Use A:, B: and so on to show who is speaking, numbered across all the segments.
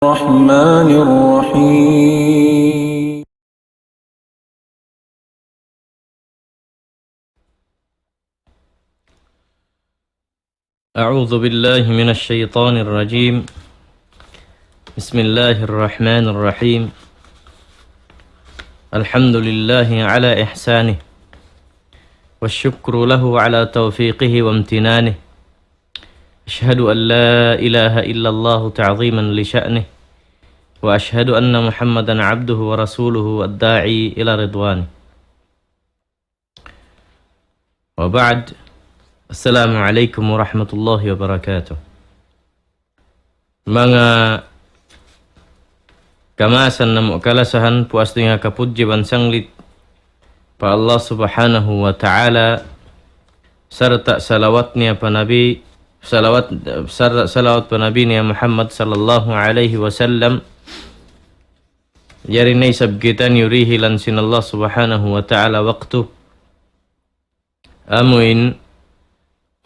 A: الرحمن الرحيم.
B: أعوذ بالله من الشيطان الرجيم. بسم الله الرحمن الرحيم. الحمد لله على إحسانه والشكر له على توفيقه وامتنانه. أشهد أن لا إله إلا الله تعظيما لشأنه، وأشهد أن محمدا عبده ورسوله الداعي إلى رضوانه. وبعد، السلام عليكم ورحمة الله وبركاته. Mga kamasan na mukalasahan puas nga kapudjiban sanglit pa Allah subhanahu wa ta'ala serta salawat pa Nabi niya Muhammad sallallahu alaihi wasallam yari na isabgitan yurihilan sin Allah subhanahu wa ta'ala waktu amuin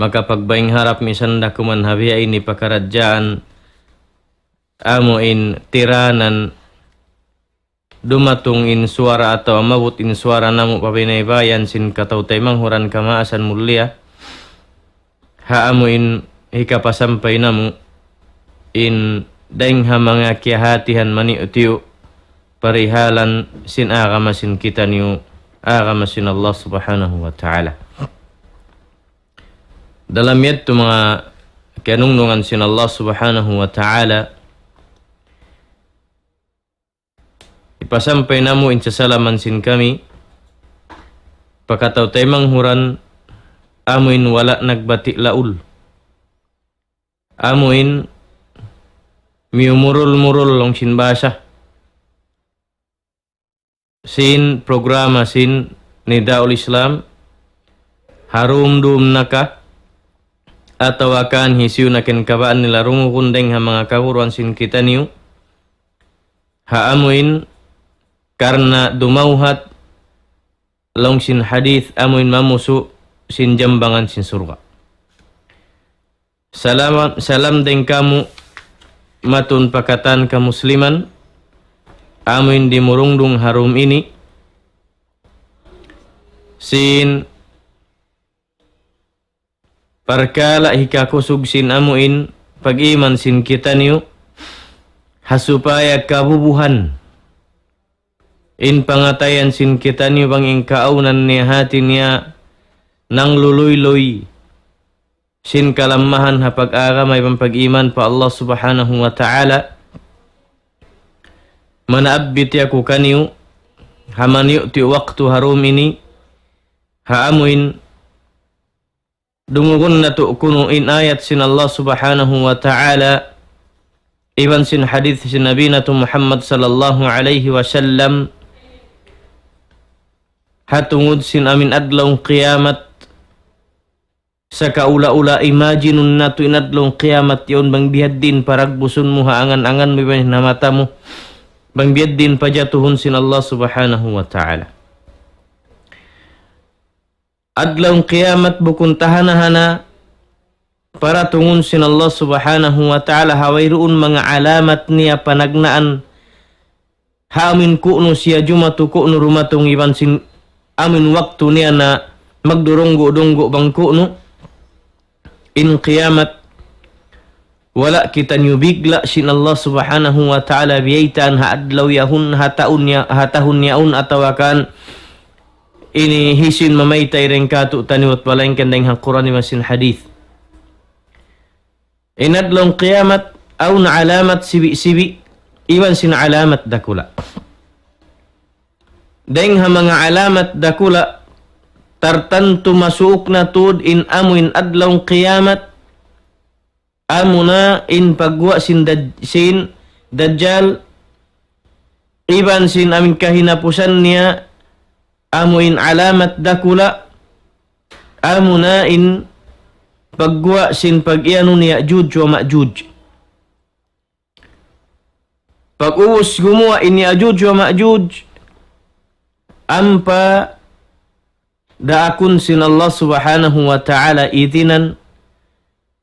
B: makapagbaing harap misan da kuman habi ay ni pakaradyaan amuin tiranan dumatung in suara atau amabut in suara namu papinaybayan sin katautay manghuran kamaasan mulia haamuin hikapasampay namu in daing mga kiyahatihan maniutiu parihalan sin agamasin kita niyo agamasin Allah subhanahu wa ta'ala. Dalam yaitu mga kanunungan sin Allah subhanahu wa ta'ala ipasampay namu insasalaman sin kami pakataw tay manghuran amuin wala nagbati laul amuin miumurul-murul long sin basa sin programa sin Nidaul Islam harum dum naka atau akan hisiu nakin kabaan nila rungukundeng ha mga kahuruan sin kita niyo haamuin karena dumauhat long sin hadith amuin mamusu sin jambangan sin surga. Salam deng kamu matun pakatan ka musliman amuin di murungdung harum ini sin perkala hika kusug sin amuin pag-iman sin kita niyo hasupaya kabubuhan in pangatayan sin kita niyo bang ingkaunan niya hati niya nang luluy-luy sin kalamahan hapag-aramay pang pag-iman pa Allah subhanahu wa ta'ala manaabit yaku kaniyo hamaniyo ti waktu harum ini haamuin dungugun na tu'kunu in ayat sin Allah subhanahu wa ta'ala iban sin hadith sin Nabi natu Muhammad sallallahu alaihi wasallam hatungud sin amin adlong qiyamat sa kaula-ula imajinun natu inadlong qiyamat yun bang bihaddin paragbusun mo haangan-angan may namata mo bang bihaddin pajatuhun sin Allah subhanahu wa ta'ala adlaw qiyamat bukun tahanahana para tungun sin Allah subhanahu wa ta'ala hawayroon mga alamat niya panagnaan hamin kuno siya jumatu kuno rumatong iban sin amin waktu niya na magdurunggo-dunggo bang kuno in qiyamat wala kita nyubigla sin Allah subhanahu wa ta'ala biyaitan haadlaw yahun hatahun yaun atawakan ini hisin mamaytay rin katu taniwat palaing kandang hangkuran ni masin hadith. Inadlong qiyamat aw na alamat sibi-sibi iwan sin alamat dakula. Deng ha mga alamat dakula tartantu masuok na tud in amuin adlong qiyamat amuna in pagwa sin dajjal iban sin amin kahinapusan niya amuin alamat dakula amuna in pagwa sin pag-iano ni Ya'juj wa Ma'juj pag-uus gumawa in Ya'juj wa Ma'juj ampa daakun sin Allah subhanahu wa ta'ala itinan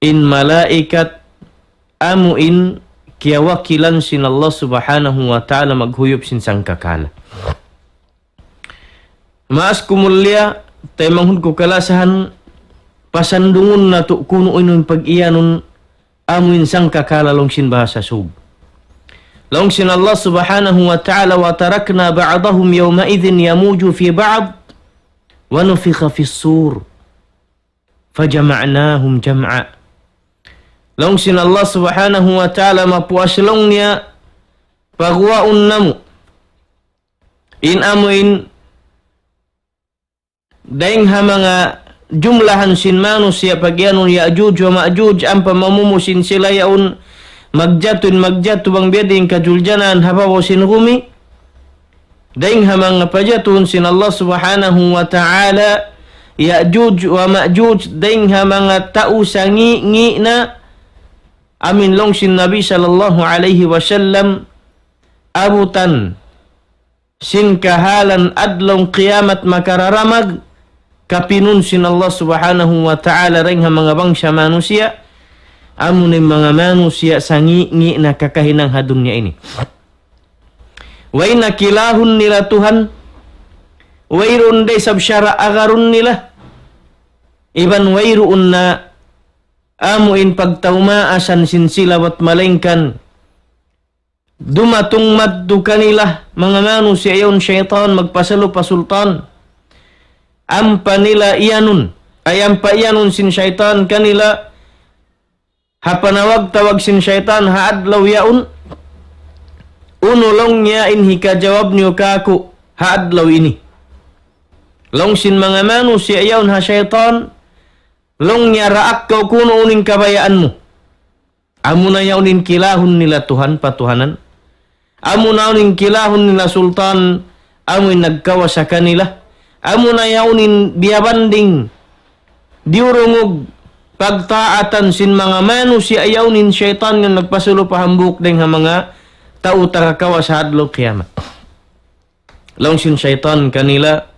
B: in malaikat amuin kaya wakilan sin Allah subhanahu wa ta'ala maghuyop sin sangkakala. Maas kumulya, tayo manghud ko kalasahan, pasandungon na to kuno inon pag-iyanon amuin sangkakala long sin bahasa sub. Long sin Allah subhanahu wa ta'ala wa tarakna ba'dahum yawma idhin yamuju fi ba'd wa nufikha fi sur fajama'nahum jam'a. Long sin Allah subhanahu wa ta'ala mapuaslong niya pagwaun namu in amuin daing ha mga jumlahan sin manusia pagyanon Ya'juj wa Ma'juj ang pamamumusin sila yaun magjatu bang biading kajuljanan habaw sin rumi daing ha mga pajatun sin Allah subhanahu wa ta'ala Ya'juj wa Ma'juj daing ha mga tao sangi na amin long sin Nabi sallallahu alaihi wasallam abutan sin kahalan adlong kiamat makararamag kapinun sin Allah subhanahu wa ta'ala ring ha mga bangsa manusia amunin mga manusia sangi na kakahinang hadun niya ini. Way nakilahun nila Tuhan, wayroon day sabsyara agarun nila, iban wayroon na amuin pagtaumaasan sin sila wat malengkan, dumatong maddu kanila, mga manusia yon syaitan magpasalo pasultan, ampa nila iyanun, ay ampa iyanun sin syaitan kanila, hapanawag tawag sin syaitan haadlaw yaun unulong niya inhika jawab niyo kaku haadlaw ini long sin mga manusia yaun ha syaitan long niya raak kau kuno uning kabayaan mo amuna yaunin kilahun nila Tuhan patuhanan amuna uning kilahun nila sultan amuin nagkawasa kanila amuna yaunin biabanding diurungog pagtaatan sin mga manusia ayawnin syaitan nga nagpasulo pahambuk ding ha mga tao takakawa sa hadlaw kiamat. Long sin syaitan kanila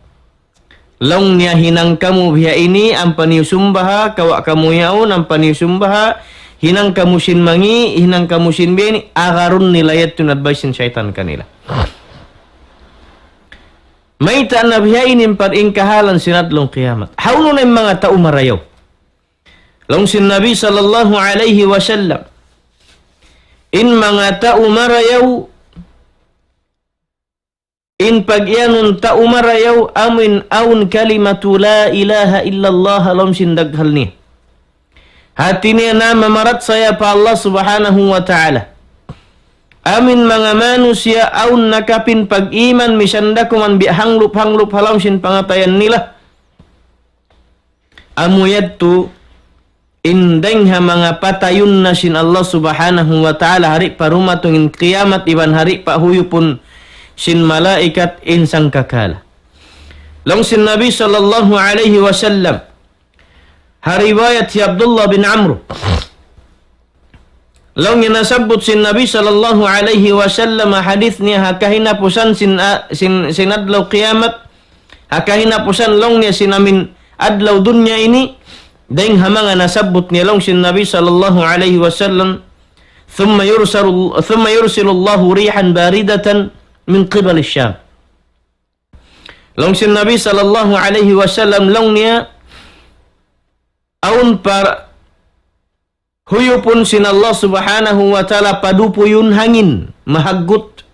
B: long niya hinang kamu biya ini ang paniyusumbaha kawa kamu yaon ang paniyusumbaha hinang kamu sin mangi hinang kamu sin bini agarun nilayat yun advice sin syaitan kanila. May taan na biya ini paringkahalan sin hadlaw kiamat. Hauno na yung mga tao marayaw. Long sin Nabi sallallahu alaihi wasallam in mga tao marayaw in pagyanun tao marayaw amin aun kalimatu la ilaha illallah long sin daghal ni hati niya na mamarat saya pa Allah subhanahu wa ta'ala amin mga manusia aun nakapin pag-iman misandakuman bihanglop halang sin pangatayan nila amuyad tu indeng ha mga patayun na sin Allah subhanahu wa ta'ala hari parumatungin kiamat iban hari pahuyupun sin malaikat insang kakala. Long sin Nabi sallallahu alaihi wasallam hariwayat si Abdullah bin Amr long yang nasabut sin Nabi sallallahu alaihi wasallam hadith niya hakahinapusan sin adlaw kiamat hakahinapusan long niya sin amin adlaw dunya ini daing hamanga nasabut niya long sin Nabi sallallahu alaihi wasallam thumma yursilullahu rihan baridatan min qibal Syam long sin Nabi sallallahu alaihi wasallam long niya aun para huyupun sin Allah subhanahu wa ta'ala padupuyun hangin mahagut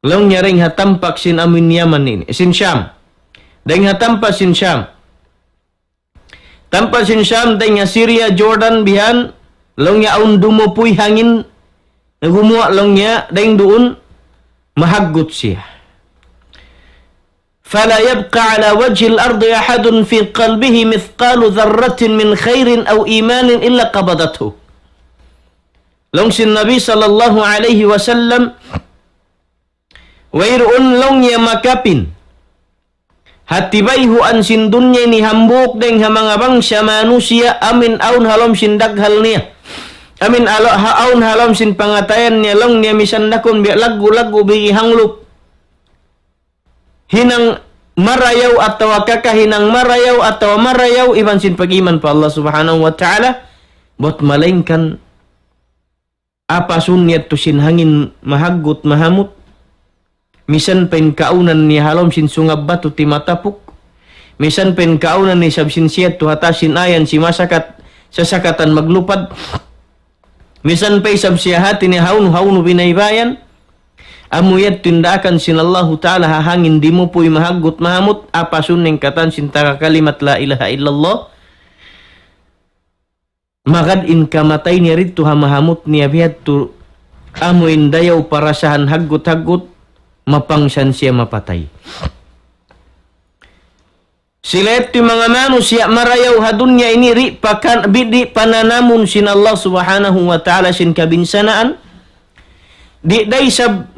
B: long niya ring hatampak sin amin Yaman ini sin Syam daing hatampak sin Syam tanpa sin Syam tanya Syria Jordan bihan longnya aun dumupuy hangin nagumuha longnya daing doon mahagot siya fala yabqa ala wajhi al-ard ahadun fi qalbihi mithqalu dharratin min khairin aw imanin illa qabadathu long sin Nabi sallallahu alaihi wasallam wayroon longnya makapin hati bayhu an sin dunya ni hambuk deng ha mga bangsa manusia amin aun halom sin daghal niya amin aun halom sin pangatayan niya long niya misandakon bi lagu-lagu bi hanglup hinang marayaw atau kakahinang marayaw atau marayaw iban sin pag-iman pa Allah subhanahu wa ta'ala bot malengkan apasun niya to sin hangin mahaggot mahamot. Misan pen kaunan ni halom sin sungab batu ti matapuk. Misan pen kaunan ni sabsin siya to hatasin ayan si masakat sasakatan maglupad. Misan pay sabsiya hati ni haunu binaybayan. Amuyat tindakan sin Allah Ta'ala hahangin di mo po'y mahaggot mahamot. Apasun ning katan sin kalimat la ilaha illallah. Magad in kamatay niya rito hamahamot niya biyat to amuin dayaw parasahan haggot-haggot mapangsan siya mapatay. Sila ito mga mano siya marayaw hadun niya iniri pakan bidi pananamun sin Allah subhanahu wa ta'ala sin kabinsanaan. Di day sab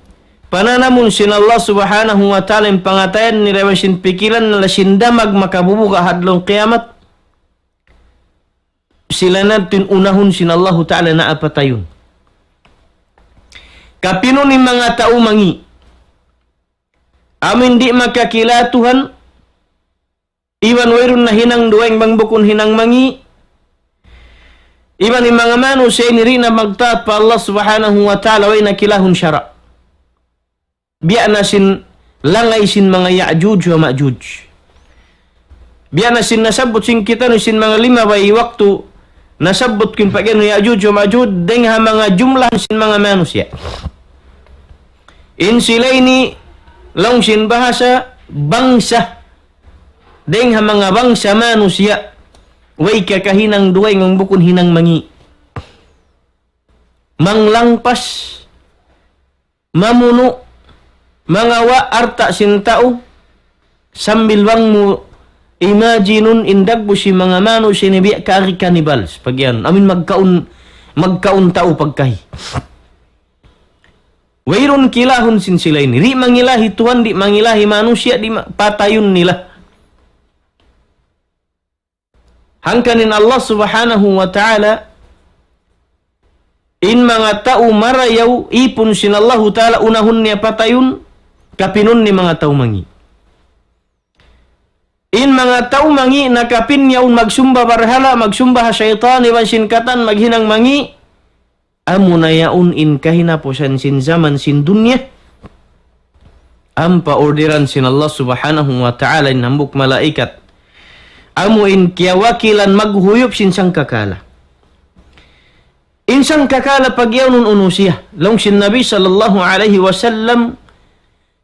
B: pananamun sin Allah subhanahu wa ta'ala yung pangatayan nirewa sin pikiran na lasindamag makabubuka hadlong kiamat. Sila natin unahon sin Allah Ta'ala na apatayon. Kapino ni mga tao mangi. Amin di makakilatuhan. Iwan wayron na hinang duweng bangbukon hinang mangi. Iwan ni mga mano siya niri na magtaat pa Allah Subhanahu wa Ta'ala way nakilahon syara. Biya na sin langay sin mga Ya'juj wa Ma'juj. Biya na sin nasabot sin kita no sin mga 5 way waktu nasabot kin pagyan Ya'juj wa Ma'juj dengha mga jumlah sin mga manusia. In sila ini long sin bahasa bangsa dengha mga bangsa manusia way kakahinang duway ng bukon hinang mangi. Manglangpas mamuno mga wa arta sin tao sambil wang mo imaginun indag po si mga mano sinibiya kari cannibals pag yan. Amin magkaun tao pagkahi. Wayron kilahon sin sila ini. Di mangilahi Tuhan, di mangilahi manusia, di patayon nila. Hangkanin Allah subhanahu wa ta'ala in mga tao marayaw ipon sin Allah ta'ala unahun niya patayon kapinun ni mga tao mangi. In mga tao mangi nakapin yaun magsumba barhala, magsumba syaitan, iwan sinkatan, maghinang mangi, amo na yaun in kahinaposan sin zaman sin dunya, am paorderan sin Allah subhanahu wa ta'ala in hambuk malaikat, amo in kiyawakilan maghuyop sin sangkakala. In sangkakala pag yaun unusiya, long sin Nabi sallallahu alaihi wasallam,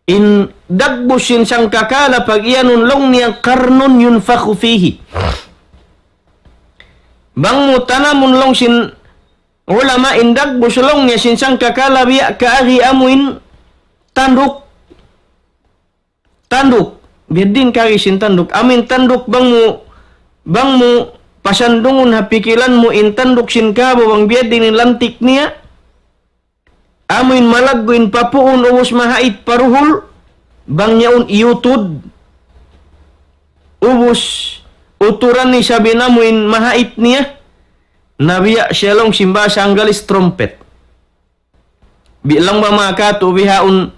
B: in dagbos sin sangkakala pag iyanun long niyang karnon yunfakhu fihi. Bang mo tanamun long sin ulama in dagbos long niya sin sangkakala biya kaari amuin tanduk. Biadin kari sin tanduk. Amin tanduk bang mo pasandungun hapikilan mo in tanduk sin kabo bang biadin in lantik niya. Amin malagguin papuun ubos mahait paruhul bang yaun iutod ubos uturan ni sabi namuin mahait niya nabiya siya long simba sa anggalis trumpet bilang ba mga kato bihaun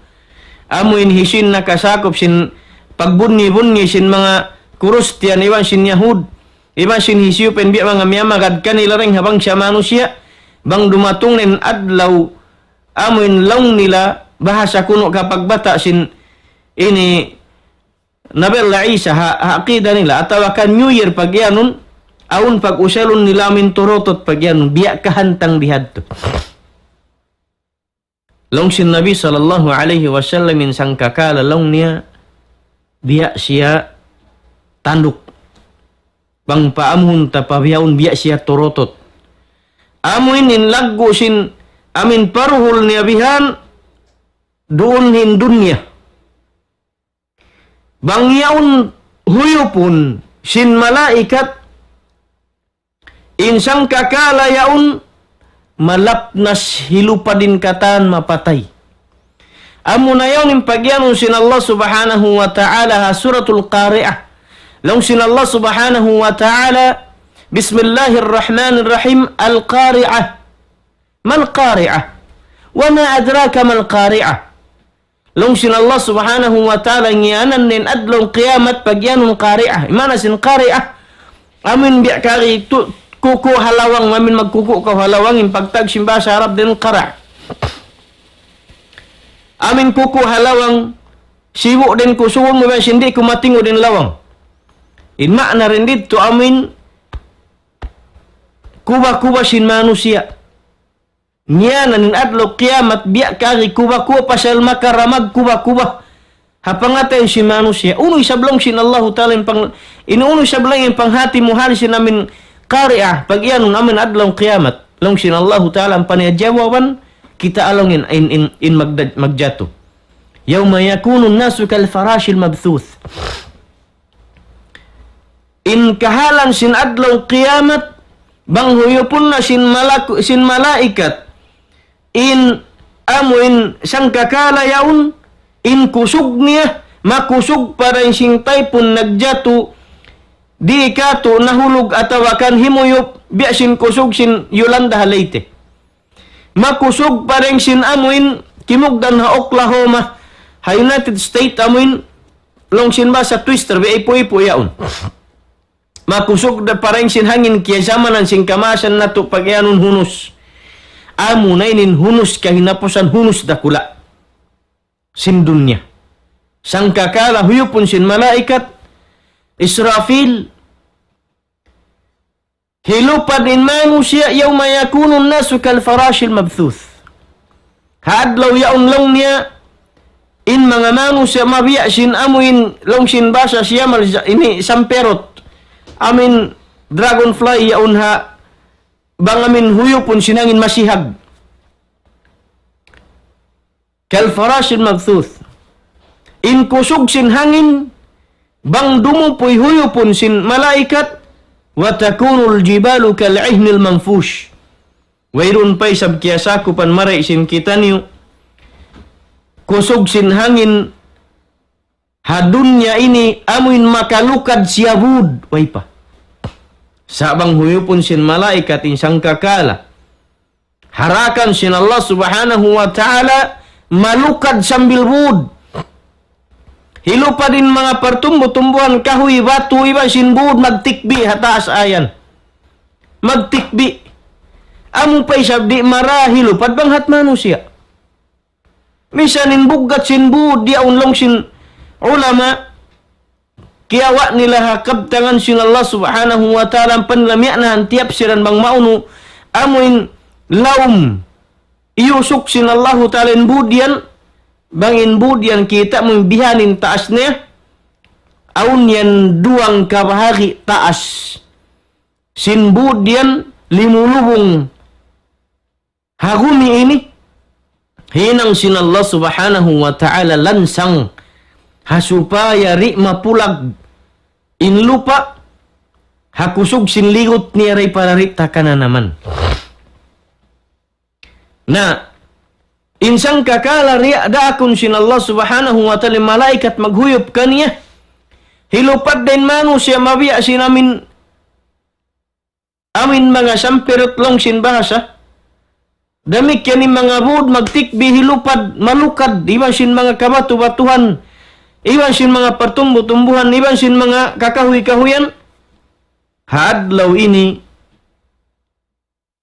B: amuin hisin nakasakop sin pagbunni-bunni sin mga Kristiyan iwan sin Yahud iwan sin hisiupen biya mga miyamagad kanila rin habang siya manusia bang dumatung nin adlaw amuin long nila bahasa kuno kapag bata sin ini Nabella Isa haakida nila atawakan New Year pag yanun aun pag uselon nila amin turotot pag yanun biya kahantang dihadto. Long sin Nabi sallallahu alaihi wasallam in sangkakala long niya biya siya tanduk bang paamun tapabiyaun biya siya turotot amuin in laggo sin amin paruhul niya bihan doon hin dunya. Bang yaun huyupun sin malaikat insang kakala yaun malapnas hilupadin katan mapatay. Amo na yaun in pagyanun sin Allah subhanahu wa ta'ala suratul Qari'ah. Long sin Allah subhanahu wa ta'ala Bismillahirrahmanirrahim Al-Qari'ah. Mal qari'ah? Wa ma adraka mal qari'ah? Long sin Allah subhanahu wa ta'ala ngiyanan nin adlong kiamat pagyanong qari'ah. Imana sin qari'ah? Amin biya kari kuko halawang, amin magkuko ka halawangin, pagtag simba sa harap din kara. Amin kuko halawang, siwo din ko, suwon mo ba, hindi ko matingo din lawang. Inma na rin dito, amin, kuba-kuba sin manusia. Niya nanin adlo kiamat biya kari kuba-kuba pasal makaramag kuba-kuba. Hapangatan si manusia. Unoy sablong sin Allah Ta'ala inuunoy sablong yung panghati mo halisin namin kariah. Pag iyan namin adlong kiamat. Long sin Allah Ta'ala ang paniyajawaban kita along in magjato. Yawma yakunun nasu kal farashil mabthuth. In kahalan sin adlong kiamat bang huyupun na sin malaikat in amuin sangkakala yaun in kusog niya, makusog para sing typhoon nagjato, di ikato nahulog atawakan himuyop, biya sin kusog sin Yolanda Halite. Makusog para sin amuin, kimugdan ha Oklahoma, ha United States amuin, long sin ba sa twister, biya ipo-ipo yaon. Makusog na para sin hangin, kaya samanan sin kamasan na to pagyanon hunos. Amo na inin hunos kahinapusan hunos dakula. Sin dunya. Sangkakala huyupon sin malaikat, Israfil, hilupad in manusia yawma yakunun nasu kal farashil mabthuth. Haadlaw yaon long niya, in mga manusia mabiya sin amuin long sin basa siya ini samperot. Amin dragonfly yaon ha, bang amin huyupon sinangin masihag. Kalfarashil mabthuth. In kusog sin hangin, bang dumupoy huyupon sin malaikat, wa takunul jibalu kal'ihnil manfush. Wayron pa'y sabkiyasakupan maray sin kita niyo, kusog sin hangin, hadunya ini amuin makalukad siyabud. Way pa. Sabang huyupon sin malaikat in sangkakala, harakan sin Allah subhanahu wa ta'ala, malukad sambil bud. Hilupa din mga pertumbo-tumbuhan kahoy, batu, iba sin bud, magtikbi hataas ayan. Magtikbi. Amo pa'y sabdi mara hilupad bang hat manusia. Misanin bugat sin bud, di aunlong sin ulama, kiyawa nila hakabtangan sin Allah subhanahu wa ta'ala panlamyanahan tiap siran bang maunu amuin laum iusuk sin Allah ta'ala in budian bangin budian kita membihanin taas niya aun yan duang kabahari taas sin budian limulubong hagumi ini hinang sin Allah subhanahu wa ta'ala lansang hasupaya ri mapulag in lupa hakusog sin ligot niya ray para rita ka na naman. Na insang kakala riya daakon sin Allah subhanahu wa ta'ala malaikat maghuyop kaniya hilupad din manusia mabiya sin amin mga sampirot long sin bahasa damik yan mga bud magtikbi hilupad malukad iban sin mga kabatu-batuhan iban sin mga pertumbu-tumbuhan iban sin mga kakahuy-kahuyan hadlaw ini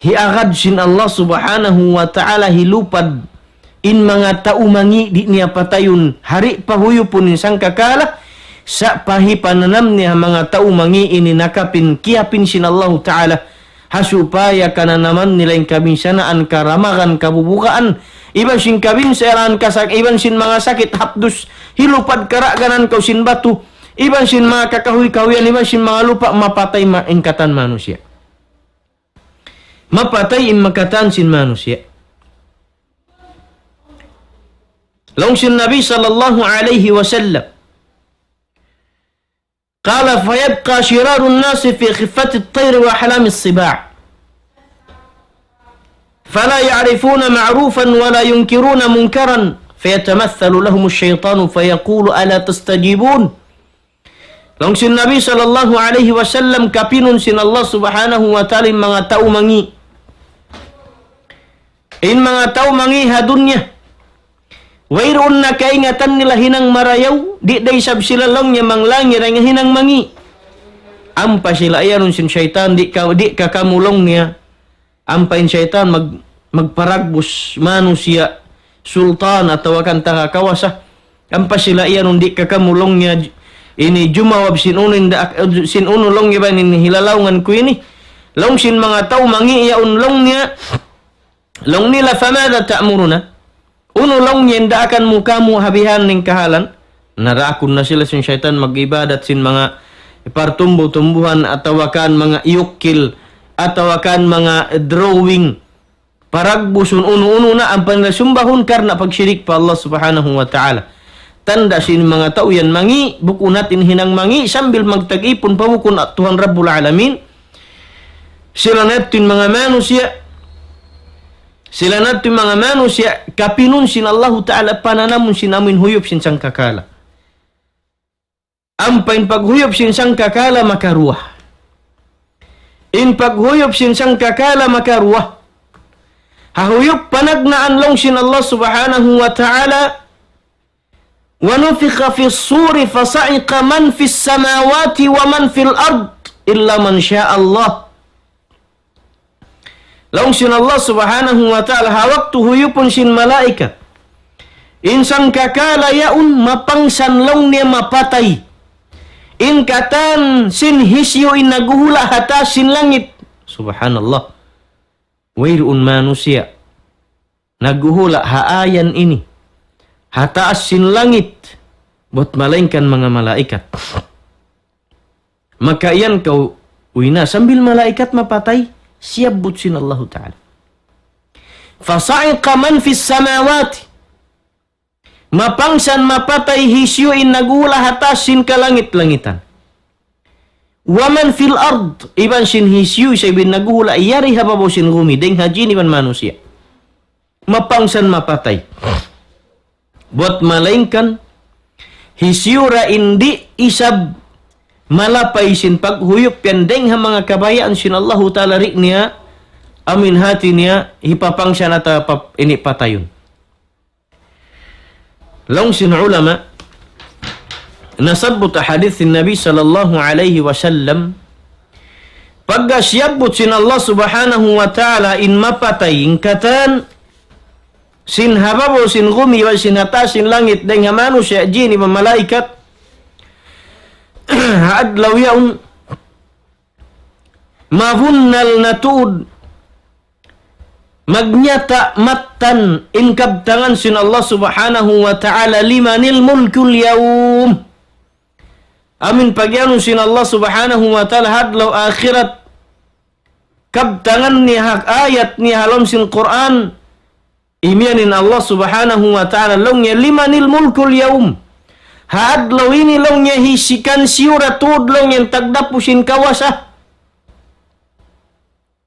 B: hiagad sin Allah subhanahu wa ta'ala hilupad in mga taumangi di niya patayon hari pahuyupon in sangkakala sa pahipananam niya mga taumangi ini nakapin kiapin sin Allah ta'ala hasupaya kana naman nila yung kabinsanaan karamagan kabubukaan iban sin kabinsaran kasak iban sin mga sakit hapdus hilupad karaganan kau sin batu iban sin mga kakahuy-kahuyan iban sin mga lupa mapatay maingkatan manusia mapatay makatan sin manusia. Long sin Nabi sallallahu alaihi wasallam qala fayabqa shirarun nasi fi khifati at-tayr wa ahlam as-sibaa fala ya'rifuna ma'rufan wa la yunkiruna munkaran fayatamathalu lahum ash-shaytanu fayaqulu ala tastajibun. Long sin Nabi sallallahu alaihi wasallam kapinun sin Allah subhanahu wa ta'ala mga tao mangi in mga tao mangiha dunya. Wayroon na kaingatan nila hinang marayaw, di day sab sila lang niya manglangir ang hinang mangi. ampa sila ayan sin syaitan di ka kamulong niya ampain syaitan magparagbus manusia sultan atau kan kawasa ampa sila ayan di ka kamulong niya ini jumawab sin unulong niya ba ini hilalawngan ko ini long sin mga tao mangi ya unlong niya long nila famada ta'muruna unulong niya inda akan mukamu habihan ning kahalan narakon na sila sin syaitan mag-ibadat sin mga ipartumbo-tumbuhan atau kan mga iyukil atau kan mga drawing paragbusun uno-uno na ang panasumbahon karena pagsyirik pa Allah subhanahu wa ta'ala tanda sin mga tao yan mangi buko natin hinang mangi sambil magtag-ipon pabukon at Tuhan Rabbul Alamin sila natin mga manusia kapinun sin Allah ta'ala pananamun sin amin huyop sin sangkakala ampain paghuyop sin sangkakala makaruah in paghuyop sin sangkakala makaruah hahuyop panagnaan long sin Allah subhanahu wa ta'ala wa nufikha fi suri fasa'iqa man fi samawati wa man fil ard illa man syaa Allah long sin Allah subhanahu wa ta'ala hawak tu huyupon sin malaikat in sangkakala yaun mapangsan long niya mapatay in katan sin hisyo in naguhula hata sin langit subhanallah wayroon manusia naguhula haayan ini hataas sin langit bot malainkan mga malaikat maka iyan kau uina sambil malaikat mapatay siap but sin Allah ta'ala fasa'iqa man fis samawati mapangsan mapatay hisyo in nagula hatasin kalangit-langitan. Waman fil ard iban sin hisyo sa ibin nagula iyari hababaw sin rumi deng hajin iban manusia. Mapangsan mapatay. Buat malainkan hisyo ra indi isab malapay sin paghuyop yan deng ha mga kabayaan sin Allahu ta'ala rik niya amin hati niya hipapangsan at ini patayon. Long sin ulama nasabut hadits Nabi sallallahu alaihi wasallam pagka siyabut sin Allah subhanahu wa ta'ala in mapatay in katan sin hababo sin gumi wa sin hata sin langit deng manusia jini wa malaikat adlaw yaun mavunnal natud magnyata matan in kabtangan sin Allah subhanahu wa ta'ala limanil mulkul yawm amin pagyanu sin Allah subhanahu wa ta'ala hadlaw akhirat kabtangan ni hak ayat ni halom sin Quran imianin Allah subhanahu wa ta'ala longnya limanil mulkul yawm hadlaw ini longnya hisikan siuratud long yang tagdapusin kawasa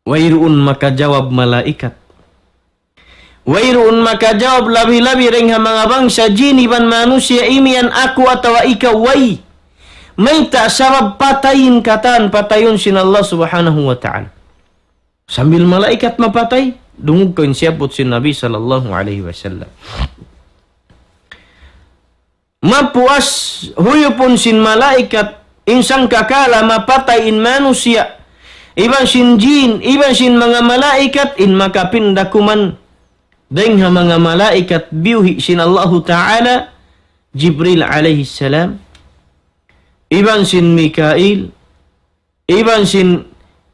B: wayruun maka jawab malaikat wayruun maka jawab labi-labi ring mga bangsa jini ban manusia imian aku atau ikaw way may ta sarab patayin katan patayon sin Allah subhanahu wa ta'ala sambil malaikat mapatay dungog ko insiyabot sin Nabi sallallahu alaihi wasallam mapuas huyupon sin malaikat insang kakala mapatay in manusia iban sin jin iban sin mga malaikat in makapindakuman deng ha mga malaikat biuhi sin Allah ta'ala Jibril alaihi salam iban sin Mikail iban sin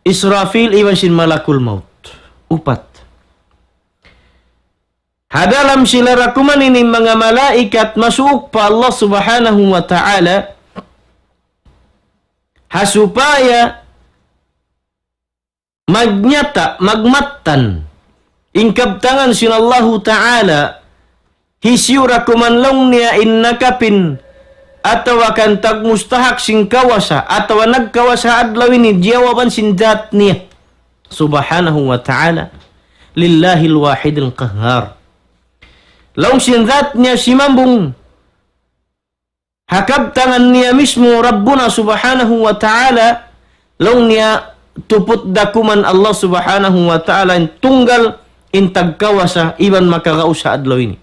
B: Israfil iban sin malakul maut upat hadalam sila rakuman ini mga malaikat masuk pa Allah subhanahu wa ta'ala hasupaya magnyata magmatan ingkabtangan sin Allah ta'ala hisyura kumanlong niya innakapin atau akan tagmustahak sin kawasa atau nagkawasa adlaw ini jawaban sin dat niya subhanahu wa ta'ala lillahil wahidil qahhar long sin dat niya simambung hakabtangan niya mismo Rabbuna subhanahu wa ta'ala long niya tuput dakuman Allah subhanahu wa ta'ala in tunggal intag kawasa iban makakausa adlaw ini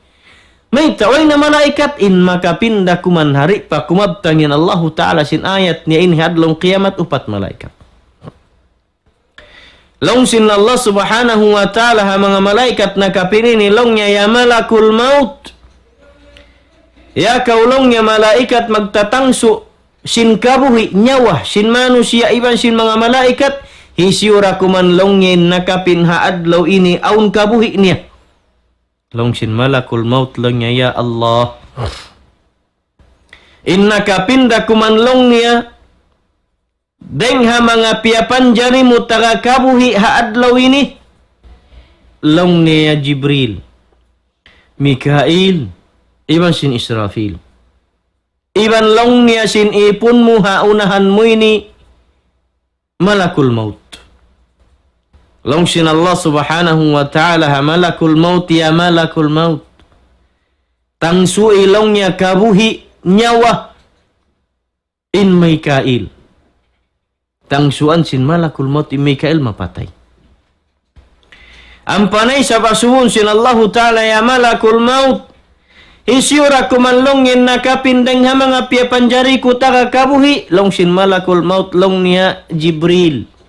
B: May taway na malaikat in makapinda kuman hari pa kumabtangin Allah Ta'ala sin ayat niya in hadlong kiamat upat malaikat. Long sin Allah Subhanahu wa Ta'ala ha mga malaikat na kapinini long niya ya malakul maut. Ya kaulong niya malaikat magtatangso sin kabuhi nyawa sin manusia iban sin mga malaikat hisiura kuman long niya nakapin ha adlaw ini aun kabuhi niya. Long sin malakul maut long niya, ya Allah. Innaka pinda kumanlong niya, deng ha mga piyapan jari mo taga kabuhi ha adlaw ini. Long niya Jibril, Mikail, iban sin Israfil. Iban long niya sin ipon mo ha unahan mo ini, malakul maut. Long sin Allah Subhanahu wa Ta'ala ha malakul maut ya malakul maut. Tangsu ilong niya kabuhi nyawa in Mikail. Tangsuan sin malakul maut in Mikail mapatay. Ang panay sa basuhon sin Allah Ta'ala ya malakul maut. Isyura kumanlong yin nakapindang ha mga piyapanjari ko taga kabuhi. Long sin malakul maut long niya Jibril.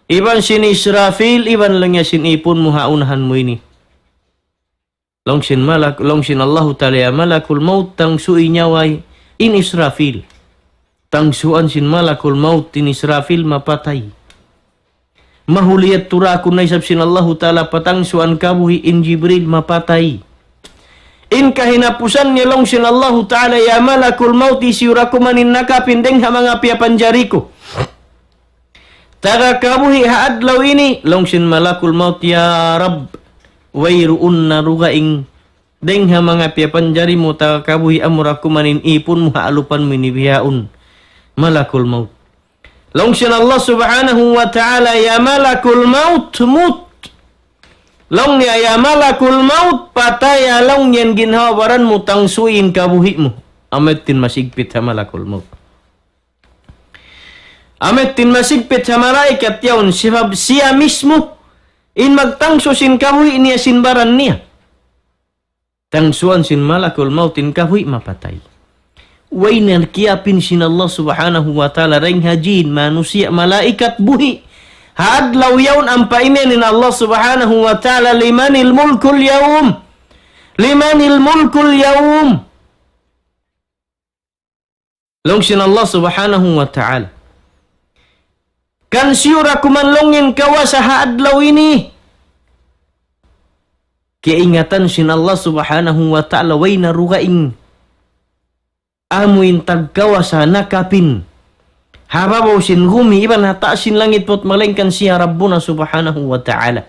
B: Iban sin Israfil, iban lang niya sin ipon mo haunahan mo ini. Long sin Allah Ta'ala ya malakul maut tang sui nyaway in Israfil. Tang suan sin malakul maut in Israfil mapatay. Mahuliyat turakun na isab sin Allah Ta'ala patang suan kabuhi in Jibril mapatay. In kahinapusan niya long sin Allah Ta'ala ya malakul maut isiura kumanin nakapindeng ha mga piyapanjari ko. Taga kabuhi ha adlaw ini long sin malakul maut ya Rab wayruun na rugaing deng ha mga piyapanjari mo taga kabuhi amura kumanin ipon mo ha alupan mo inibihaon malakul maut. Long sin Allah Subhanahu wa Ta'ala ya malakul maut mut. Long niya ya malakul maut pataya long yan ginhawaran mo tangsuin kabuhi mo. Ametin masigpit ha malakul maut. Ametin masigpit sa malaikat yawn siya mismo in magtangso sin kabuhi niya sinbaran niya. Tangsuan sin malakul maut in kabuhi mapatay. Way nalkiapin sin Allah Subhanahu wa Ta'ala ring hajin manusia malaikat buhi. Hadlaw yawn ang paiminin Allah Subhanahu wa Ta'ala limanil mulkul yawm. Limanil mulkul yawm. Long sin Allah Subhanahu wa Ta'ala. Kan siyura kumanlongin kawa sa haadlaw ini. Kiingatan sin Allah Subhanahu wa Ta'ala way narugaing. Amuin tagkawa sa nakapin. Hababaw sin gumi iban hata sin langit pot malengkan siya Rabbuna Subhanahu wa Ta'ala.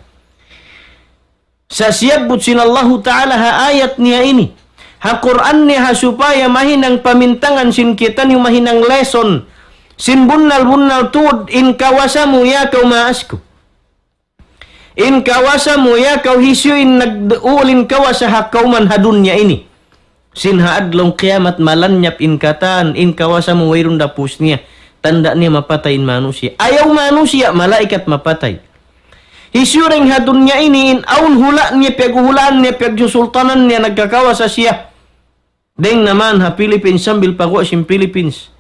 B: Sa siyabot sin Allah Ta'ala ha ayat niya ini. Ha Quran niya ha supaya mahinang pamintangan sin kita ni mahinang lesson. Sin bunnal tuod in kawasamu ya kau maasku. In kawasamu ya kau hisyu in nag-ulin kawasa hakauman hadunya ini. Sin haadlong kiamat malanyap in katan in kawasamu wairun dapus niya. Tanda niya mapatayin manusia. Ayaw manusia, malaikat mapatay. Hisyu ring hadunya ini in aun hula niya paghulaan niya pagjusultanan niya nagkakawasa siya. Deng naman ha Philippines sambil pagwa sin Philippines.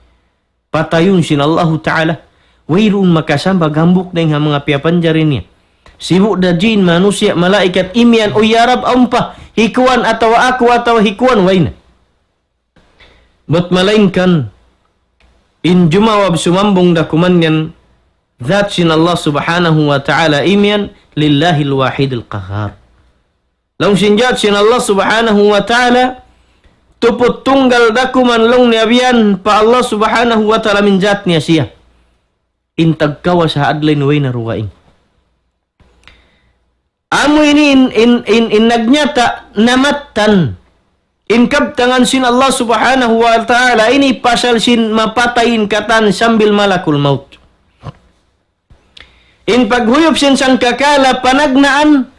B: Patayun sin Allah Ta'ala. Wayroon makasamba gambuk na yung mga piyapanjari niya. Sibu da jin, manusia, malaikat, imian, o yarab, ampa, hikuan atau aku atau hikuan, wayna. But malainkan, in jumawab sumambong da kumanyan, that sin Allah Subhanahu wa Ta'ala imian, lillahil wahidil qahar. Long sinjat sin Allah Subhanahu wa Ta'ala, tuput tunggal dakuman long niabian pa Allah Subhanahu wa Ta'ala minjat niya siya. Intag kawa sa adlain way na ruwaing. Amo ini in nagnyata namatan. In kabtangan sin Allah Subhanahu wa Ta'ala ini pasal sin mapatayin katan sambil malakul maut. In paghuyop sin sang kakala panagnaan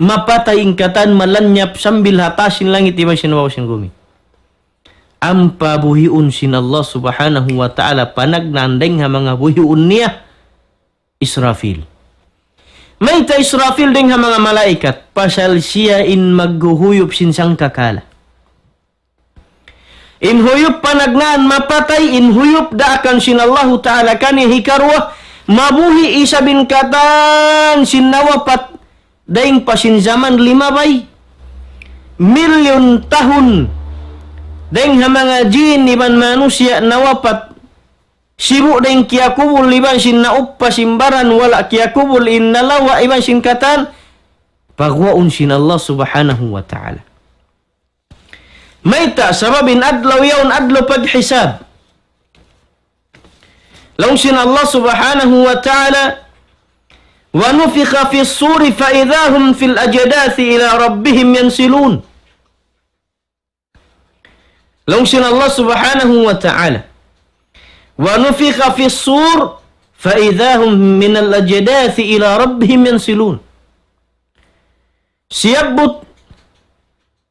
B: mapatayin katan malanyap sambil hatasin langit iba sinawaw sin gumi. Ang pabuhiun sin Allah Subhanahu wa Ta'ala panagnandeng ha mga buhiun niya Israfil. May ta Israfil ding ha mga malaikat, pasal siya in maghuhuyop sinsang kakala. In huyop panagnaan mapatay, in huyop daakan sinallahu ta'ala kani hikarwa, mabuhi isa bin katan sinawapat daing pasin zaman 5 milyon tahun. Daing ha mga jin iban manusia nawapat sibu daing kiakubul iban sin nauppa simbaran wala kiakubul in nalawa iban sin katan pagwaun sin Allah subhanahu wa ta'ala. Mayta sababin adlaw yaun adlaw paghisab. Laung sin Allah subhanahu wa ta'ala wa nufikha fi as-suri fa idahum fil ajdathi ila rabbihim yansilun. Laung sin Allah subhanahu wa ta'ala wa nufikha fi as-sur fa idahum min al-ajdathi ila rabbihim yansilun. Siyabut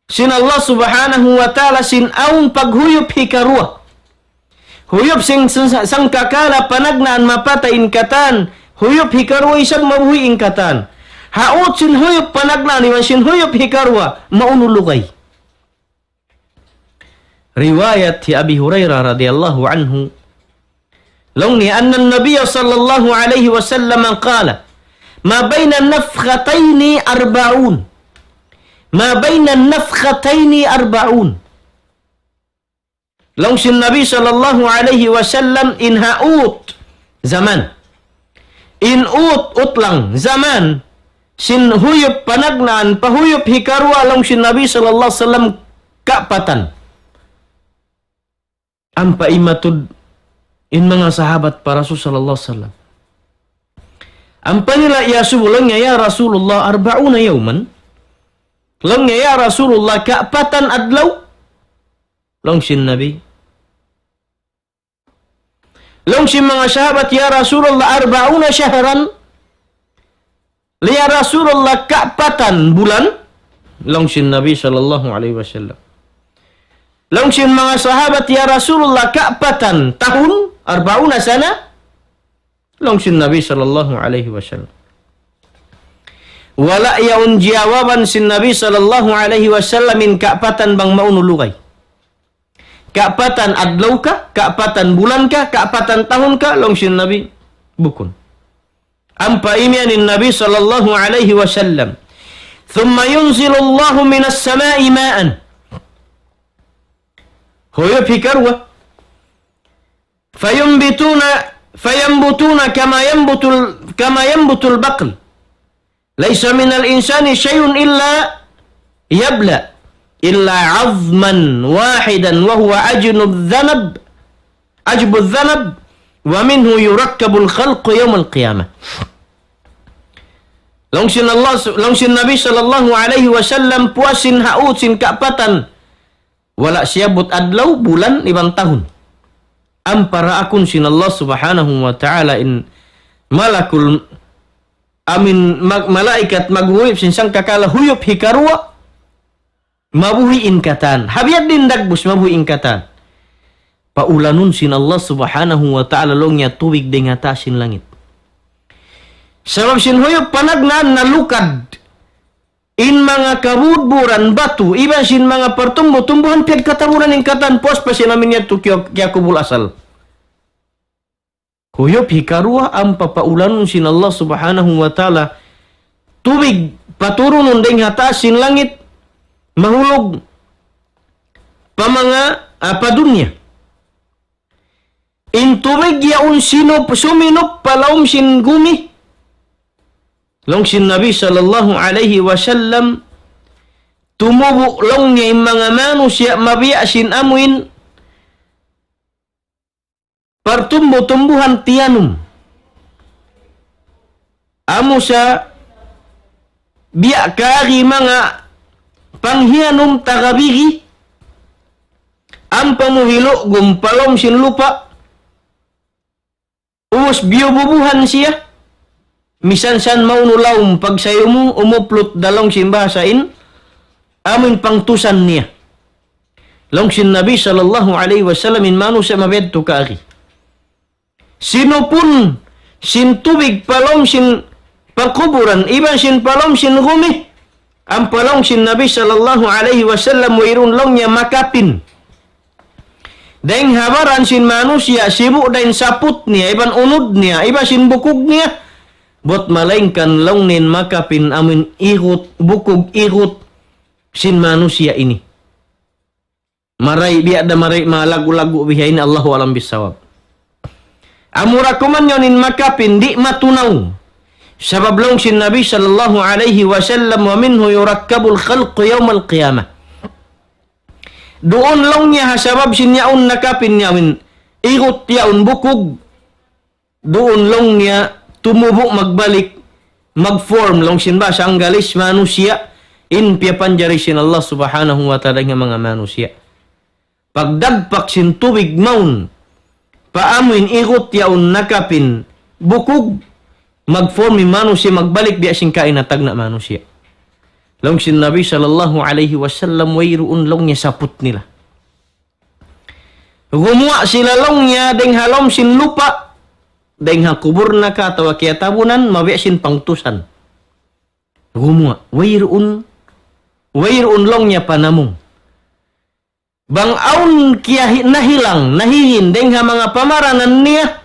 B: sin Allah subhanahu wa ta'ala sin aung paghuyop hikarua. Huyop sing sang kakala panagnaan mapatay in katan. Huyop hikarua isang mabuhi in katan. Haot sin huyop panagnaan iwan sin huyop hikarua maunulugay. Riwayat hi Abi Hurairah radhiyallahu anhu. Lawni anna an-nabiy sallallahu alaihi wasallam qala ma bayna an-nafkhataini 40. Ma bayna an-nafkhataini 40. Long sin Nabi sallallahu alaihi wasallam in haut zaman. In utlang zaman sin huyop panagnaan pahuyop hikarwa long sin Nabi sallallahu alaihi wasallam kapatan. Ang paimatud in mga sahabat para Rasul sallallahu alaihi wasallam. Ang panila ya subulong ya Rasulullah 40 yawman. Long ya Rasulullah kaapatan adlaw. Long sin Nabi. Long sin mga sahabat ya Rasulullah 40 syahran. Ya Rasulullah kaapatan bulan. Long sin Nabi sallallahu alaihi wasallam. Long sin mga sahabat ya Rasulullah kaapatan tahun 40 sana. Long sin Nabi sallallahu alaihi wasallam. Wala yaun jawaban sin Nabi sallallahu alaihi wasallam min kaapatan bang maunulugay. Kaapatan adlaw ka, kaapatan bulan ka, kaapatan tahun ka, long sin Nabi bukun. Ang paimian ni Nabi sallallahu alaihi wasallam. Thumma yunzilu Allahu minas samai ma'an. Huyop hikarwa. Fayambutuna kama yambutul baql. Laisa minal insani syai'un illa yabla illa 'azman wahidan wa huwa ajbudh dhanab wa minhu yurakkabul khalqu yawmal qiyamah. Long sin Nabi sallallahu alaihi wasallam puasin haut sin kaapatan wala siyabut adlaw bulan ibang tahun. Ampara akun sin Allah subhanahu wa ta'ala in malakul amin malaikat maghuhuyop sinsang kakala huyop hikarwa mabuhi inkatan habiat din dagbus mabuhi inkatan paulanun sin Allah subhanahu wa ta'ala longnya tuwig ding hatasin langit sabab sin huyop panagnan nalukad in mga kabudburan batu iban sin mga pertumbuhan piag kataburan ingkatan pos pa sin amin yato kya kubul asal. Huyop hikarwa ang papaulanun sin Allah subhanahu wa ta'ala tubig paturunun ding hatasin langit mahulog pa mga padunya in tubig yaun suminop palaum sin gumi long sin Nabi sallallahu alaihi wasallam tumubo long niya yung mga manusia mabiya sin amuin pertumbuhan tianum. Amo sa biya kari mga panghianum tagabigi. Ang pamuhilo gumpalom sin lupa. Uwas biobubuhan siya. Misan-san maunulaum pag sayo mo umuplot dalong simbasain. Amin pangtusan niya. Long sin Nabi sallallahu alaihi wasallam in manu sa mabedto kari. Sino pun sin tubig palong sin pangkuburan, iban sin palong sin gumi. Ang palong sin Nabi sallallahu alaihi wasallam wairun long niya makapin. Dahil habaran sin manusia, sibuk dahin saput niya, iban unod niya, iba sin bukog niya. Bot malaingkan long nin makapin amin ikot, bukog ikot sin manusia ini. Maray, biada maray, malagu-lagu bihain Allahu alam bisawab. Amura kuman yonin makapin, di matunaw. Sabab long sin Nabi sallallahu alaihi wasallam wa minhu yurakkabul khalqu yawmal qiyamah. Doon long niya sabab sin yaun nakapin yamin ikot yaun bukog. Doon long niya tumubo magbalik magform long sin ba ang galis manusia in piapanjari sin Allah subhanahu wa ta'ala nga mga manusia. Pagdagpak sin tubig maun paamuin ikot yaun nakapin bukog magform manusia magbalik biya sin kainatag na manusia. Long sin Nabi sallallahu alaihi wasallam wayroon long niya saput nila. Gumuwa sila long niya deng halom sin lupa deng hakubur na ka tawa kaya tabunan mabiya sin pangtusan. Gumuwa wayroon long niya panamong. Bang aun kiya nahilang nahihin deng ha mga pamaranan niya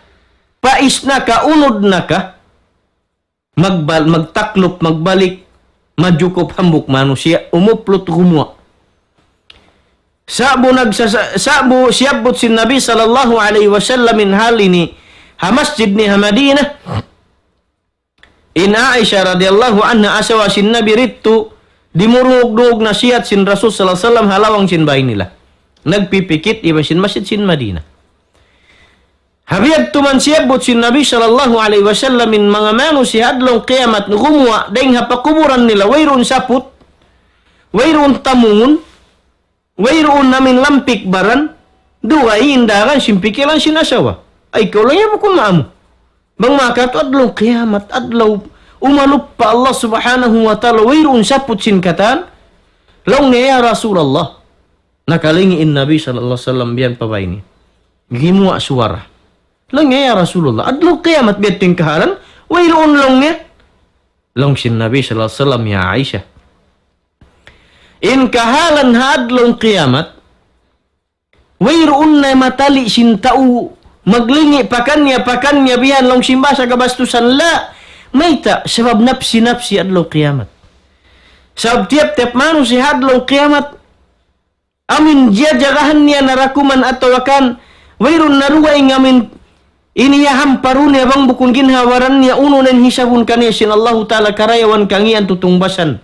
B: pais na ka unod na ka magtaklop magbalik majukop hambuk manusia umuplot gumuwa. Sabo siyabot sin Nabi sallallahu alaihi wasallam min halini ha masjid ni Madinah. In Aisyah radhiyallahu anha asawa sin Nabi rittu dimurug-dug na siyat sin Rasul sallallahu alaihi wasallam halawang sin bahay nila. Nagpipikit iba sin masjid sin Madinah. Habiyat tuman siyabot sin Nabi sallallahu alaihi wasallam min mga manusia adlong kiamat gumuwa dahil hapakuburan nila wayroon saput, wayroon tamungon, wayroon namin lampik baran, duwa iindaran simpikilan sinasawa. Ay ikaw lang yan kung maamo. Bang makat adlong kiamat, adlaw umalup pa Allah subhanahu wa ta'ala wayroon saput sin katan, long niya Rasulullah. Nakalingiin Nabi sallallahu alaihi wasallam biyan pa ba ini? Gimuwa suara. Lang ya Rasulullah. Adlaw kiamat biyating kahalan. Wayroon lang niya. Lang sin Nabi sallallahu alaihi wasallam ya Aisyah. In kahalan hadlong kiamat. Wayroon na matali sin tao. Maglingi pakannya biyan lang simba sa kabastusan la. Mayta sabab nafsi adlaw kiamat. Sabab tiap-tiap manusia hadlong kiamat. Amin dia jagahan niya narakuman atau akan. Wayroon naruwa ngamin ini ya hamparun ya bang bukun ginhawaran niya uno nen hisabun kaniya sin Allah ta'ala karayawan kangian tutungbasan.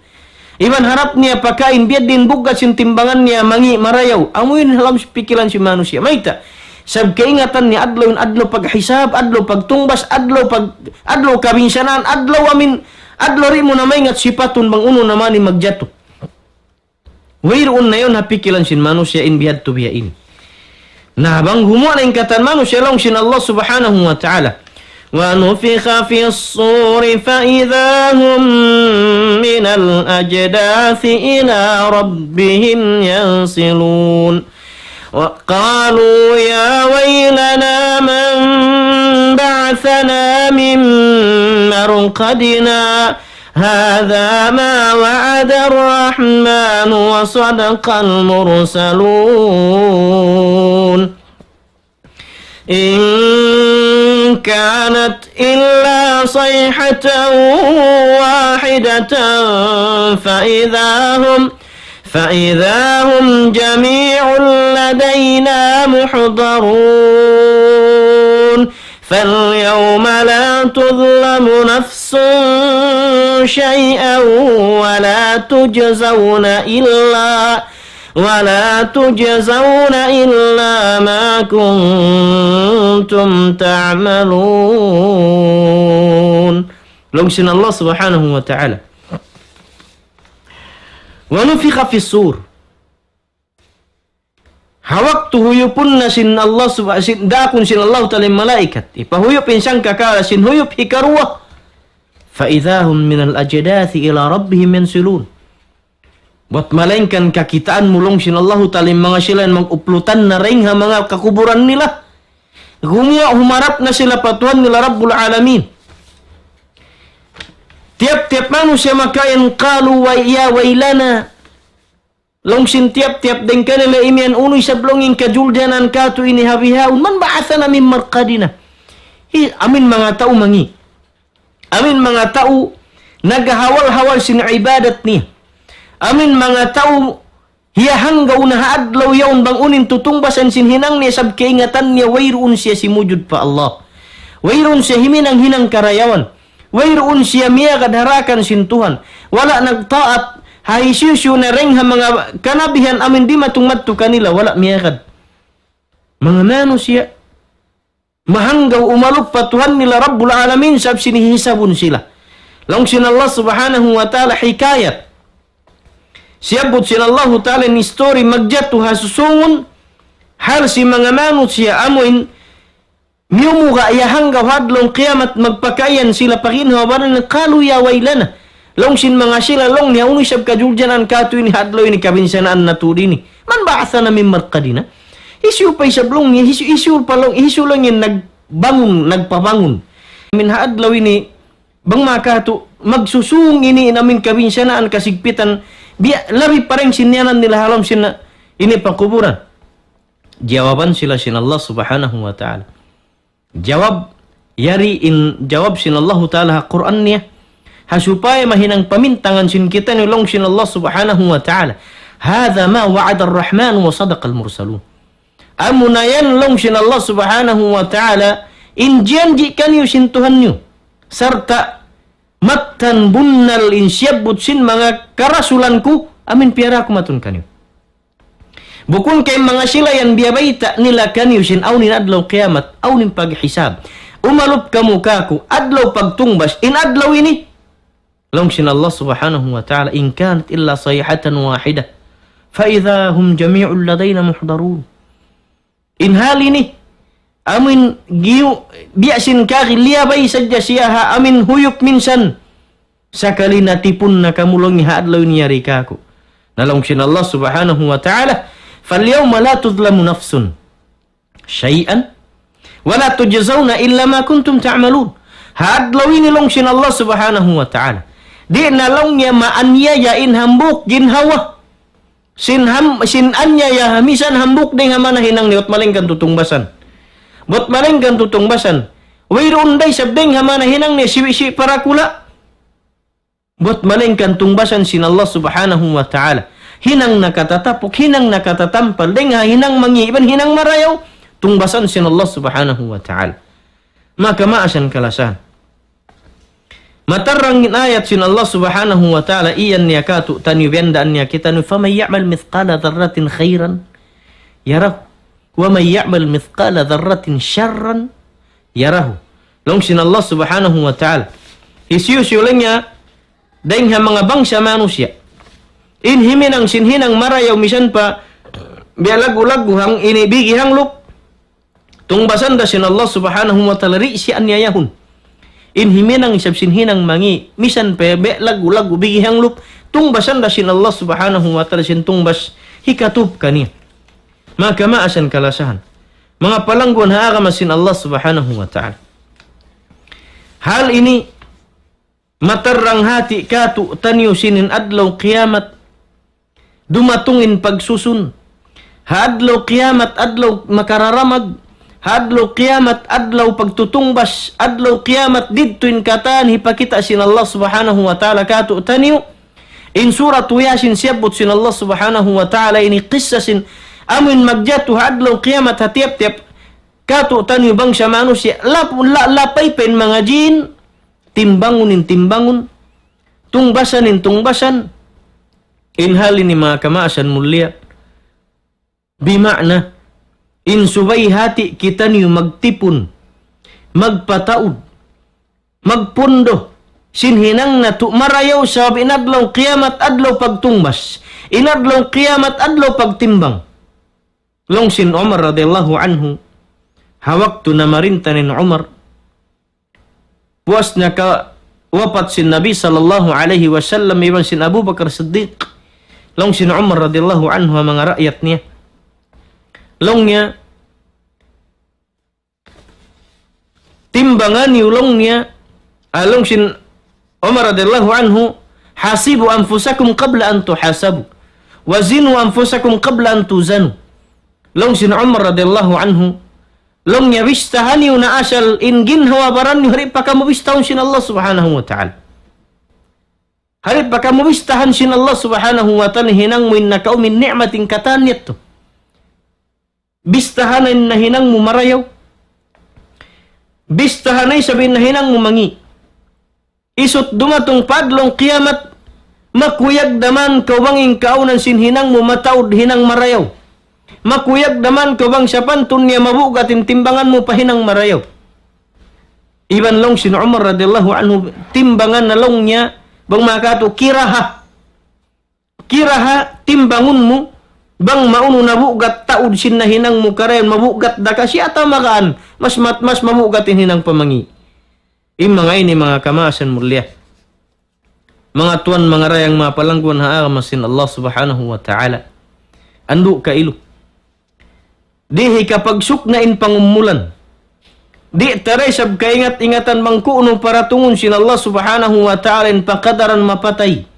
B: Iban harap niya pakain biad din buga sin timbangan niya mangi marayaw. Amuin halam pikiran si manusia. Maita. Sab kaingatan niya adlaw paghisab, adlaw pagtungbas, adlaw kabinsanan, adlaw rin mo na maingat sipatun bang uno naman ni magjato. Wayroon na yun hapikilan sin manusia in bihad to biya ini. Nah, bang humuan ang katan manusia lang sin Allah subhanahu wa ta'ala. Wa nufikha fi as-suri fa idha hum min al-ajdathi ila rabbihim yansilun. Wa qalu ya waylana man ba'athana min marqadina. هذا ما وعد الرحمن وصدق المرسلون إن كانت إلا صيحة واحدة فإذا هم جميع لدينا محضرون فاليوم لا تظلم نفس شيئا ولا تجزون إلا ما كنتم تعملون. لونسين الله سبحانه وتعالى. ونفخ في الصور. Hawak tu huyupun na sin Allah dakun sin Allah ta'ala malaikat. Ipahuyup insang kakala sin huyup hikaruwa. Fa'idhahum minal ajadathi ila rabbihim yansilun. Buat malaingkan kakitaan mulong sin Allah ta'ala mga sila mag-uplutan na ring ha mga kakuburan nila. Humarap na sila patuan nila Rabbul Alamin. Tiap-tiap manusia makayan qalu wa ya wailana. Longsin tiap-tiap den kanila imian unuy sablongin kajuljanan katu ini habihaun man ba'athana min marqadina. Amin mga tao mangi. Amin mga tao naghahawal-hawal sin ibadat niya. Amin mga tao hiyahanggaw na haadlaw yaon bang unin tutungbasan sin hinang niya sab kaingatan niya wayroon siya simujud pa Allah. Wayroon siya himinang hinang karayawan. Wayroon siya miyagad harakan sin Tuhan. Wala nagtaat haisiusyo na ring ha mga kanabihan amin di matungmadto kanila wala miyagad. Mga nano siya mahanggaw umalup pa Tuhan nila Rabbul Alamin sab sinihisabon sila. Longsin Allah subhanahu wa ta'ala hikayat. Siyabot sin Allah ta'ala ni story magjatu hasusungon hal si mga manot siya amoin miyumuga ayahanggaw hadlong kiamat magpakayan sila pakinhawaran na kalu ya wailana. Longsin mga sila long niya unoy sab kajuljanan katu ini hadlaw ini kabinsanaan na tudini. Man ba'athana min marqadina. Isyu pa isablong niya, isyu lang yung nagpabangon. Min haadlaw ini, bang makatu, magsusung ini namin kabinsanaan kasigpitan, labi pa rin sinyanan nila halam sina, ini pangkuburan. Jawaban sila sin Allah subhanahu wa ta'ala. Jawab sin Allah ta'ala Quran niya, hasupaya mahinang pamintangan sin kita nilong sin Allah subhanahu wa ta'ala. Hadha ma wa'ada ar-Rahman wa sadaqa al-mursalun. Amunayan long sin Allah subhanahu wa ta'ala injanji kanyo sin Tuhan nyo sarta matan bunnal insyabut sin mga karasulanku amin piara kumatun kanyo bukun kay mga sila yan biyabayta nila kanyo sin awnin adlaw kiamat awnin paghisab umalup kamu kaku adlaw pagtungbas in adlaw ini long sin Allah subhanahu wa ta'ala in kanat illa sayhatan wahida fa idha hum jami'un ladayna muhdarun. In hal ini, amin biasin kaki liyabay sadya siya ha amin huyop minsan. Sakali natipun na kamulong haadlaw niya rikaku. Nalong sin Allah subhanahu wa ta'ala, falyawma la tudlamu nafsun syai'an, wala tujazawna illa ma kuntum ta'malun. Haadlaw ini long sin Allah subhanahu wa ta'ala. Di nalong niya maanyayain hambuk ginhawa. Sin anya ya hamisan hambuk ding hamana hinang niot malengkan tutungbasan. Bot malengkan tutungbasan. Wayroon day sabding hamana hinang ni siwi para kula. Bot malengkan tungbasan sin Allah subhanahu wa ta'ala. Hinang nakatatapok, hinang nakatatampal, ding hinang mangiban, hinang marayaw. Tungbasan sin Allah subhanahu wa ta'ala. Maka maasan kalasan. Matarang ayat sin Allah subhanahu wa ta'ala iyan niya katu tanyubendaan niya kita nu faman ya'mal mithqala dharratin khairan yarahu wa man ya'mal mithqala dharratin syarran yarahu. Long sin Allah subhanahu wa ta'ala isyusyulnya dahil mga bangsa manusia in himinang sinhinang marayaw misan pa bialagu-lagu hang inibigi hang lup tungbasan da sin Allah subhanahu wa ta'ala ri si anyayahun in himinang isab sinhinang mangi misan pebe lagu-lagu bigihang lup tungbasan da sin Allah subhanahu wa ta'ala sin tungbas hikatub kaniya maka maasan kalasahan mga palangguan haagama sin Allah subhanahu wa ta'ala. Hal ini matarang hati katu tanyo sinin adlaw kiamat dumatungin pagsusun hadlaw kiamat adlaw makararamag hadlaw kiamat adlaw pagtutungbas adlaw kiamat didtuin kataan hipakita sin Allah subhanahu wa ta'ala katu tanyo in surat Yasin siyabot sin Allah subhanahu wa ta'ala ini qissasin amin magjatu hadlaw kiamat hatiap-tiap katu tanyo bangsa manusia lapay pen mga jin timbangunin timbangun tungbasanin tungbasan in hal ini mga kamaasan mulia bima'na in subay hati kita niyo magtipon, magpataud, magpundo, sinhinang na marayaw sa inadlaw kiamat adlaw pagtungbas, inadlaw kiamat adlaw pagtimbang. Long sin Umar radhiyallahu anhu, hawak tu na marintanin Umar, puas na ka wapat sin Nabi sallallahu alaihi wasallam iban sin Abu Bakar Siddiq. Long sin Umar radhiyallahu anhu mga rakyat niya. Long niya timbangan yung long niya along sin Umar radhiyallahu anhu, hasibu anfusakum qabla an tuhasabu wa zinu anfusakum qabla an tuzanu. Long sin Umar radhiyallahu anhu, long nya bistahani una asal ingin hawa baran hari pakamu bistahun sin Allah subhanahu wa ta'ala. Hari pakamu bistahan sin Allah subhanahu wa ta'ala hinang mo innaka min ni'matin katanyat to. Bistahanan na hinang mo marayaw. Bistahanay sabihin na hinang mo mangi. Isot dumatong padlong kiyamat, makuyag daman kawanging kaunan sin hinang mo mataod hinang marayaw. Makuyag daman kawang sapantun niya mabugatin timbangan mo pa hinang marayaw. Iban long sin Umar radhiyallahu anhu, timbangan na long niya, bang makato, kiraha. Kiraha, timbangun mo, bang mauno nabugat taod sin na hinang mo karayan, mabugat da kasi ata makaan, mas mabugatin hinang pamangi. Mga ini mga kamasan mulia. Mga tuan, mga rayang mga palangguan haamasin Allah subhanahu wa ta'ala. Andu ka ilo. Dihi kapag suknain pangumulan. Di taray sab kaingat-ingatan mangkuno para tungon sin Allah subhanahu wa ta'ala in pakadaran mapatay.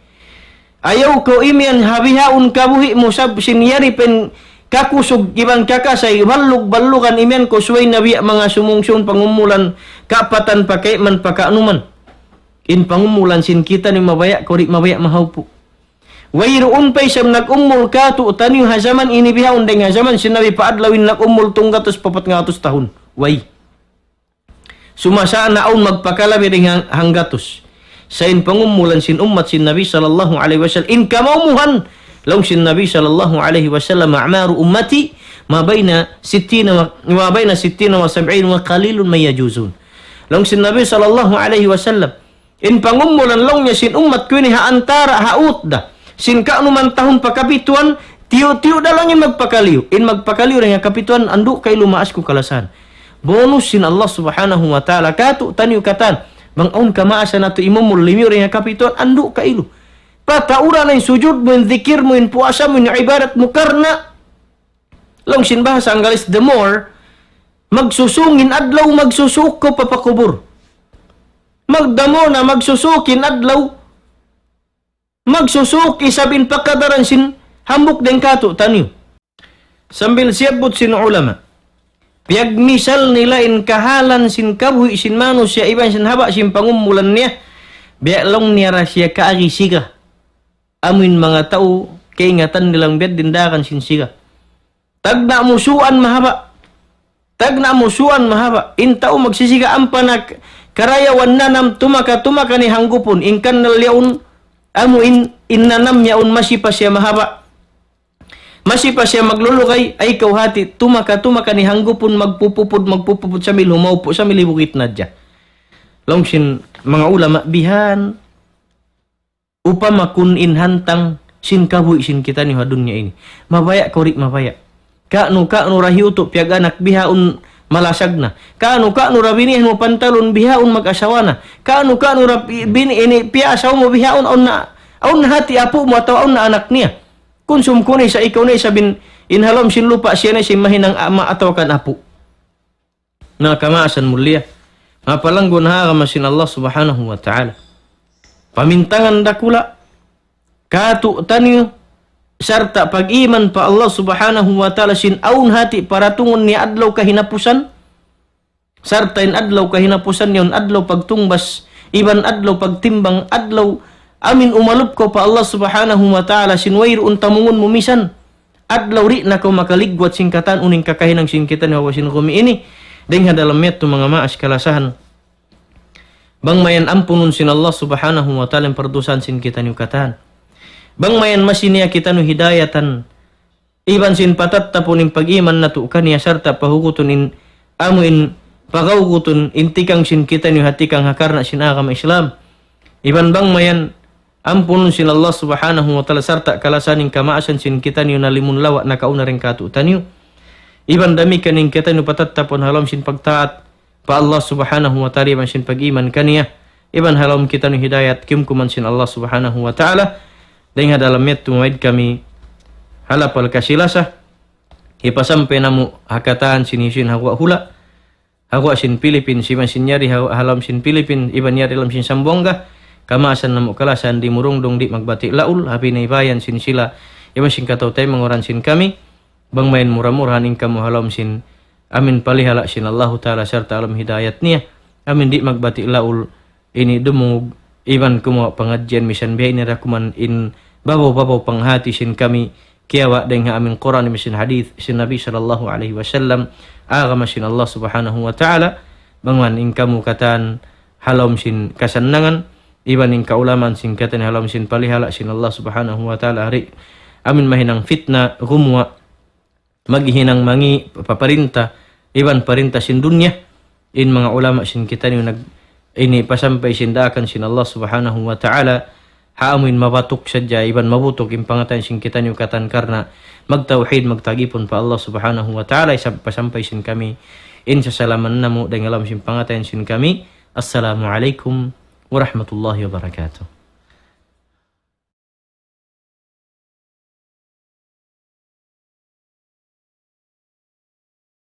B: Ayaw ko imian habihaon kabuhi mo sab sinyari pen kakusog ibang kakasay balug-balugan imian ko suway nabi mga sumungsun pangumulan kapatan pakay man pakaanuman. In pangumulan sin kita ni mabaya ko di mabaya mahawpo. Wayroon pa'y siyam nag-umul ka to tanyo hazaman inibihaon deng hazaman sinabi paadlawin nag-umul tunggatos papat ngatos tahun. Way. Sumasaan naon magpakalabi ring hanggatos. Sa in pangumulan sin ummat sin Nabi sallallahu alaihi wasallam in kamaumuhan long sin Nabi sallallahu alaihi wasallam a'maru ummati ma baina 60 wa 70 wa qalilun may yajuzun. Long sin Nabi sallallahu alaihi wasallam in pangumulan long niya sin ummat ko ni haantara haut da. Sin ka man tahon pakapituan, tiyo-tiyo dalang yung magpakaliw. In magpakaliw rin yung kapituan, ando kay lumaas ko kalasan. Bonus sin Allah subhanahu wa ta'ala. Kato, tanyo katan. Bang-on kamaasa na to imumul, limiw rin yung kapituan, ando kailo. Pataura na yung sujud mo, yung zikir mo, yung puasa mo, yung ibadat mo, karna. Long sin bahasa Anggalis, the more, magsusungin adlaw, magsusuko papakubur. Magdamo na magsusukin adlaw, magsusuk isabin pakadaran sin hambuk den kato tanyo. Sambil siyabot sin ulama. Piyagmisal nila in kahalan sin kabuhi sin manus siya iban sin haba sin pangumulan niya. Bialong niya ra siya kaagi siga. Amin mga tao kaingatan nilang biyad dindakan sin siga. Tagna musuan mahaba. Tagna musuan mahaba. In tao magsisiga ang panak karayawan nanam tumaka ni hanggupon inkan nalyaun amo innanam yaun masipa siya mahaba. Masipa siya maglulukay ay kauhati tumaka ni hanggupon magpupupod sa mil humaupo sa milibukit na dya. Longsin mga ulama bihan upama kun inhantang sin kabuhi sin kita ni hadunya ini. Mabaya korik mabaya. Kano rahiuto piag anak bihaun malasag na. Kano rabinihan mo pantalon bihaon mag-asawa na. Kano rabini ini piya asawa mo bihaon on na hati apo mo ataw on na anak niya. Konsum ko sa ikaw na sabin inhalom sin lupa siya na sin mahinang ama ataw kan apo. Na kamaasan mulia. Mapalanggon ha kamasin Allah subhanahu wa ta'ala. Pamintangan dakula. Kato tanyo sarta pag-iman pa Allah subhanahu wa ta'ala sin aun hati para tungon ni adlaw kahinapusan. Sarta in adlaw kahinapusan yon adlaw pagtungbas, iban adlaw pagtimbang, adlaw amin umalup ko pa Allah subhanahu wa ta'ala sin wayroon tamungon mumisan. Adlaw ri na ko makaligwat singkatan uning kakahinang singkitan hawa sin kumi ini. Dengha dalam meto mga maas kalasahan. Bang mayan ampunon sin Allah subhanahu wa ta'ala perdusan sin kita katan. Bang mayan masinia kita no hidayatan iban sin patat tapunin pag-iman na to kaniya sarta pahugutun in amuin pagawgutun intikang sin kita no hatikang hakarna sin agama Islam. Iban bang mayan ampunon sin Allah subhanahu wa ta'ala sarta kalasaning kamaasan sin kita no nalimun lawa na kauna rin katutan nyo. Iban dami kaning kita no patat tapon halam sin pagtaat pa Allah subhanahu wa ta'ala iban sin pag-iman kaniya. Iban halam kita no hidayat kimkuman sin Allah subhanahu wa ta'ala. Dengan dalam metu maid kami halapal kasilasa ipasampai namu hakatan sinisin hawa hula hawa sin Pilipin siman sin nyari halam sin Pilipin iban nyari lam sin Sambonga kamasan namo kalasan di murungdong di magbati laul hapi na ibayan sin sila iba sin kataw tay mangoran sin kami bang main murah-murahan in kamu halom sin amin palihala sin Allah Ta'ala serta alam hidayat niya amin di magbati laul ini dumug iban kumo pengajian misan biya ini rakuman in babaw panghati sin kami kiawa dengan amin Quran misan hadith sin Nabi sallallahu alaihi wasallam agama sin Allah subhanahu wa ta'ala bangman in kamu katan halom sin kasanangan iban in kaulaman sin katan halom sin palihala sin Allah subhanahu wa ta'ala hari amin mahinang fitna gumwa maghinang mangi paparinta iban parinta sin dunya in mga ulama sin kita ni ini pasampay sindakan sin Allah subhanahu wa ta'ala haamuin mabatok sadya iban mabutok in pangatan sin kita ni katan karna magtauhid magtagipon pa Allah subhanahu wa ta'ala isang pasampay sin kami in sa salaman namo dengan alam sin pangatan sin kami assalamualaikum warahmatullahi wabarakatuh.